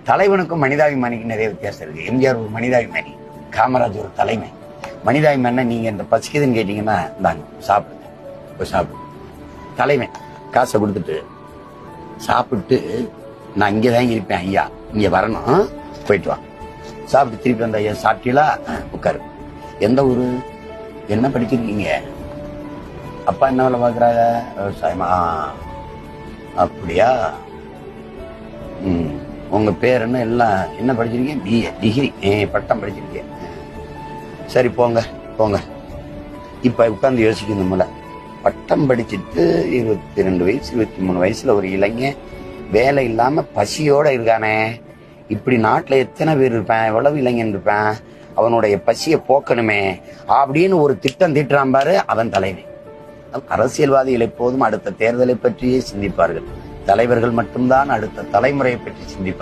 தலைவனுக்கும் மனிதாபிமானிக்கும் நிறைய வித்தியாசம் இருக்கு. எம்ஜிஆர் ஒரு மனிதாபிமானி, காமராஜ் ஒரு தலைமை. மனிதாபிமானா நீங்க இந்த பசிக்குதுன்னு கேட்டீங்கன்னா இந்தாங்க சாப்பிடுங்க, போய் சாப்பிடு. தலைமை காசை கொடுத்துட்டு சாப்பிட்டு நான் இங்கதான் இருப்பேன் ஐயா, இங்க வரணும், போயிட்டு வா. சாப்பிட்டு திருப்பி வந்த ஐயா சாப்பிட்டீங்களா, உட்காரு. எந்த ஊரு, என்ன படிச்சிருக்கீங்க, அப்பா என்ன வேலை பாக்குறாங்க, விவசாயமா, அப்படியா, உங்க பேர் என்ன, எல்லாம் என்ன படிச்சிருக்கீங்க, பிஏ டிகிரி பட்டம் படிச்சிருக்கேன், சரி போங்க போங்க. இப்ப உட்கார்ந்து யோசிக்கணும் போல, பட்டம் படிச்சுட்டு 22 வயசு 23 வயசுல ஒரு இளைஞன் வேலை இல்லாம பசியோட இருக்கானே, இப்படி நாட்டுல எத்தனை பேர் இருப்பேன், எவ்வளவு இளைஞன் இருப்பேன், அவனுடைய பசியை போக்கணுமே அப்படின்னு ஒரு திட்டம் தீட்டுறான் பாரு, அவன் தலைவன். அரசியல்வாதிகள் எப்போதும் அடுத்த தேர்தலை பற்றியே சிந்திப்பார்கள். தலைவர்கள் மட்டும்தான் அடுத்த தலைமுறையை பற்றி சிந்திப்பார்கள்.